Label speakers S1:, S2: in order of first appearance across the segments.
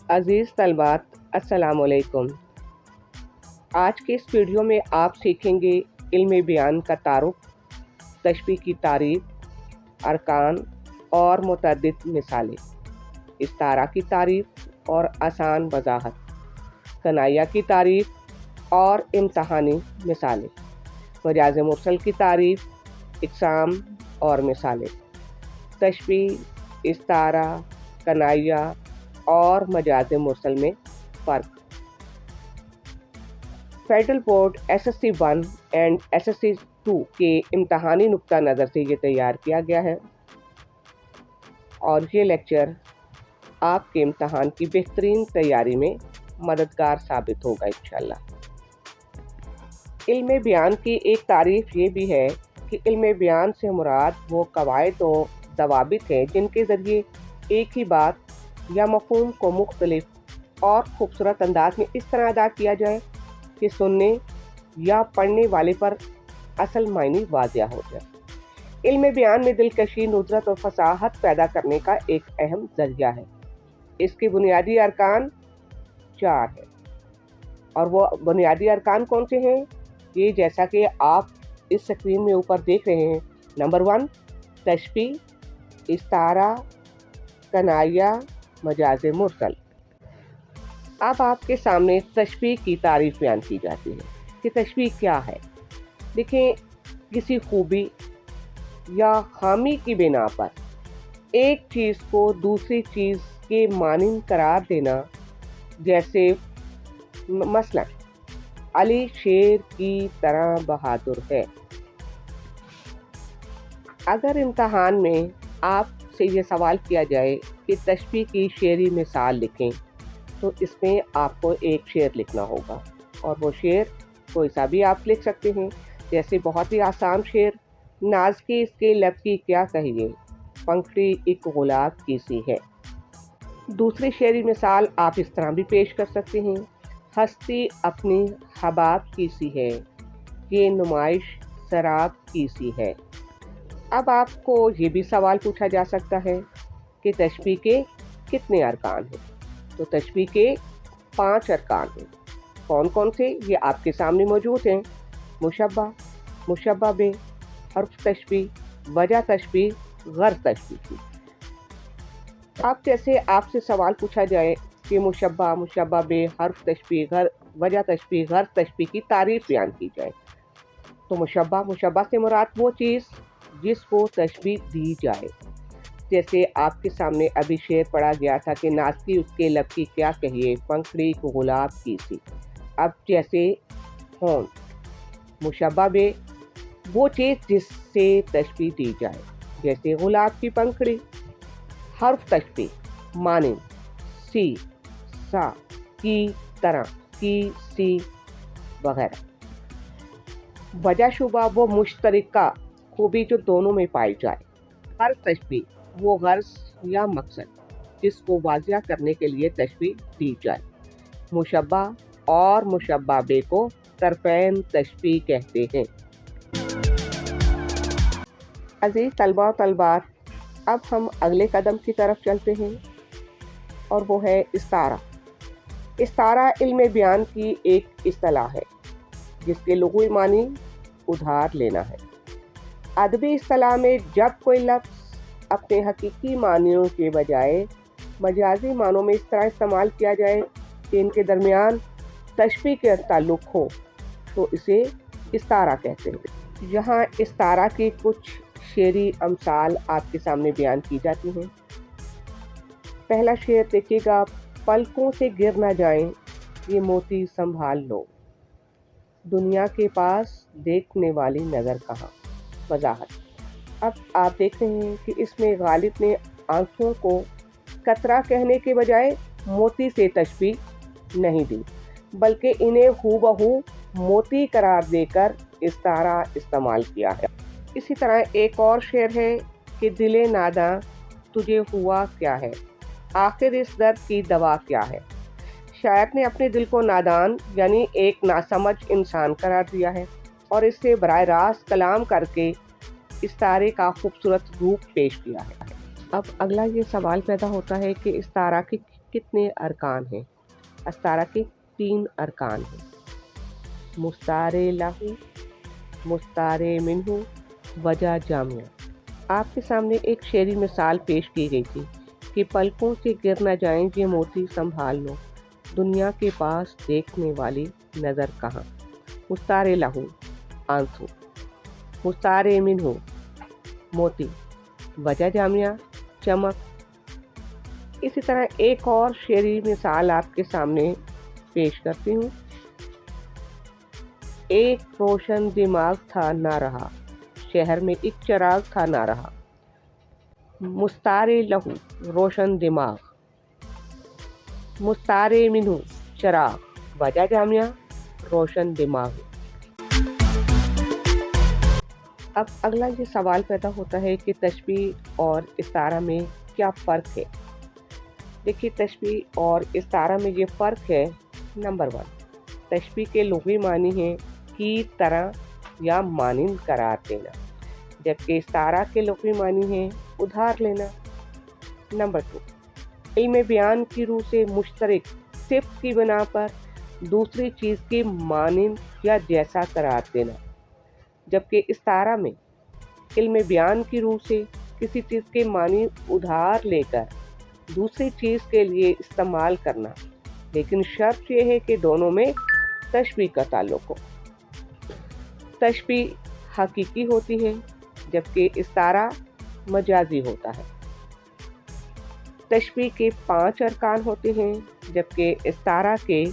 S1: अज़ीज़ तलबात अस्सलाम वालेकुम। आज के इस वीडियो में आप सीखेंगे इल्म बयान का तारुफ, तशबीह की तारीफ़, अरकान और मुतअद्दिद मिसालें, इस्तारा की तारीफ़ और आसान वज़ाहत, कनाया की तारीफ़ और इम्तहानी मिसालें, मजाज़ मुरसल की तारीफ़, इक़साम और मिसालें, तशबीह, इस्तारा, कनाया और मजाज़ मुरसल में फ़र्क। Federal board SSC 1 and SSC 2 के इम्तहानी नुक्ता नज़र से ये तैयार किया गया है और ये लेक्चर आपके इम्तहान की बेहतरीन तैयारी में मददगार साबित होगा इंशाअल्लाह। इल्म बयान की एक तारीफ़ ये भी है कि इल्म बयान से मुराद वो कवायद और ज़वाबित हैं जिनके ज़रिए एक ही बात या मफ़हूम को मुख्तलिफ और ख़ूबसूरत अंदाज में इस तरह अदा किया जाए कि सुनने या पढ़ने वाले पर असल मायने वाज़िया हो जाए। इल्म बयान में दिलकशी, नुज़रत और फसाहत पैदा करने का एक अहम ज़रिया है। इसके बुनियादी अरकान 4 हैं और वो बुनियादी अरकान कौन से हैं? ये जैसा कि आप इस स्क्रीन में ऊपर देख रहे हैं। नंबर 1 तशबीह, इस्तारा, कनाया, मजाज़ मुरसल। अब आपके सामने तशबीह की तारीफ़ बयान की जाती है कि तशबीह क्या है। देखें, किसी खूबी या खामी की बिना पर एक चीज़ को दूसरी चीज़ के मानिंद करार देना, जैसे मसलन अली शेर की तरह बहादुर है। अगर इम्तहान में आपसे ये सवाल किया जाए कि तशबीह की शेरी मिसाल लिखें, तो इसमें आपको एक शेर लिखना होगा और वो शेर कोई सा भी आप लिख सकते हैं। जैसे बहुत ही आसान शेर, नाज की इसके लब की क्या कहिए, पंखड़ी एक गुलाब की सी है। दूसरी शेरी मिसाल आप इस तरह भी पेश कर सकते हैं, हस्ती अपनी हबाब की सी है, ये नुमाइश शराब की सी है। अब आपको ये भी सवाल पूछा जा सकता है कि तशबीह के कितने अरकान हैं। तो तशबीह के 5 अरकान हैं। कौन कौन से, ये आपके सामने मौजूद हैं। मुशब्बा, मुशब्बा बे, हर्फ तशबीह, वजह तशबीह, गर्ज़ तशबीह। अब जैसे आपसे सवाल पूछा जाए कि मुशब्बा, मुशब्बा बे, हर्फ तशबीह, वजह तशबीह, गर्ज़ तशबीह की तारीफ़ बयान की जाए, तो मुशब्बा, मुशब्बा से मुराद वो चीज़ जिसको तशबीह दी जाए। जैसे आपके सामने अभी शेर पढ़ा गया था कि नाचती उसके लब की क्या कहिए, पंखड़ी को गुलाब की सी। अब जैसे हों, मुशब्बा बे वो चीज़ जिससे तशबीह दी जाए, जैसे गुलाब की पंखड़ी। हर्फ तशबीह माने सी, सा, की तरह, की, सी वगैरह। वजह शुबा वो मुश्तरका खूबी जो दोनों में पाई जाए। गर्ज़ तशबीह वो गर्ज़ या मकसद जिसको वाज़िया करने के लिए तशबीह दी जाए। मुशब्बा और मुशब्बा बे को तरफ़ैन तशबीह कहते हैं। अज़ीज़ तलबा तलबात, अब हम अगले कदम की तरफ चलते हैं और वो है इस्तारा। इस्तारा इल्म बयान की एक इस्तिलाह है जिसके लुग़वी मानी उधार लेना है। अदबी इस्तिलाह में जब कोई लफ्ज़ अपने हकीकी मानियों के बजाय मजाजी मानों में इस तरह इस्तेमाल किया जाए कि इनके दरमियान तशबीह के ताल्लुक़ हो, तो इसे इस्तारा कहते हैं। यहाँ इस्तारा की कुछ शेरी अमसाल आपके सामने बयान की जाती हैं। पहला शेर देखिएगा, पलकों से गिर ना जाएं ये मोती संभाल लो, दुनिया के पास देखने वाली नज़र कहाँ। वज़ाहत। अब आप देख रहे हैं कि इसमें गालिब ने आंखों को कतरा कहने के बजाय मोती से तशबीह नहीं दी, बल्कि इन्हें हूबहू मोती करार देकर इस्तारा इस्तेमाल किया है। इसी तरह एक और शेर है कि दिले नादां तुझे हुआ क्या है, आखिर इस दर्द की दवा क्या है। शायर ने अपने दिल को नादान यानी एक नासमझ इंसान करार दिया है और इससे बराह रास्त कलाम करके इस्तारे का खूबसूरत रूप पेश किया है। अब अगला ये सवाल पैदा होता है कि इस्तारा की کتنے ارکان ہیں؟ استعارہ کے 3 ارکان ہیں، مستعارِ لہو، مستعارِ منہ، وجہ جامعہ۔ آپ کے سامنے ایک شعری مثال پیش کی گئی تھی کہ پلکوں سے گر نہ جائیں یہ موتی سنبھال لو، دنیا کے پاس دیکھنے والی نظر کہاں۔ مستعارِ لہو آنسو، مستعارِ منہ موتی، وجہ جامعہ چمک۔ اسی طرح ایک اور شعری مثال آپ کے سامنے پیش کرتی ہوں۔ ایک روشن دماغ تھا نہ رہا، شہر میں ایک چراغ تھا نہ رہا۔ مستعارِ لہو روشن دماغ، مستعارِ منہ چراغ، وجہ جامعہ روشن دماغ۔ اب اگلا یہ سوال پیدا ہوتا ہے کہ تشبیہ اور استعارہ میں کیا فرق ہے؟ دیکھیے، تشبیہ اور استعارہ میں یہ فرق ہے۔ نمبر 1، تشبیہ کے لغوی معنی ہیں کی طرح یا مانند قرار دینا، جبکہ استعارہ کے لغوی معنی ہیں ادھار لینا۔ نمبر 2، علم بیان کی روح سے مشترک صفت کی بنا پر دوسری چیز کے مانند یا جیسا قرار دینا، جبکہ استعارہ میں علم بیان کی روح سے کسی چیز کے معنی ادھار لے کر دوسری چیز کے لیے استعمال کرنا، لیکن شرط یہ ہے کہ دونوں میں تشبیہ کا تعلق ہو۔ تشبیہ حقیقی ہوتی ہے جبکہ استعارہ مجازی ہوتا ہے۔ تشبیہ کے 5 ارکان ہوتے ہیں جبکہ استعارہ کے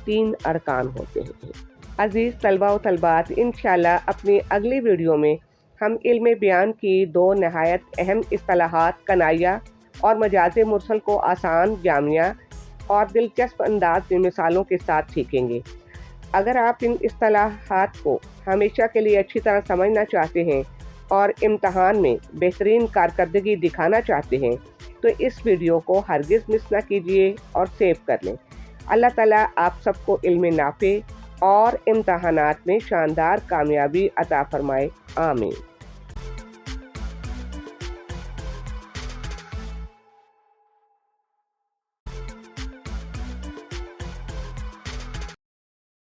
S1: 3 ارکان ہوتے ہیں۔ عزیز طلبہ و طالبات، انشاءاللہ اپنی اگلی ویڈیو میں ہم علم بیان کی 2 نہایت اہم اصطلاحات کنایہ اور مجاز مرسل کو آسان، جامعہ اور دلچسپ انداز میں مثالوں کے ساتھ سیکھیں گے۔ اگر آپ ان اصطلاحات کو ہمیشہ کے لیے اچھی طرح سمجھنا چاہتے ہیں اور امتحان میں بہترین کارکردگی دکھانا چاہتے ہیں تو اس ویڈیو کو ہرگز مس نہ کیجیے اور سیو کر لیں۔ اللہ تعالیٰ آپ سب کو علم نافع اور امتحانات میں شاندار کامیابی عطا فرمائے، آمین۔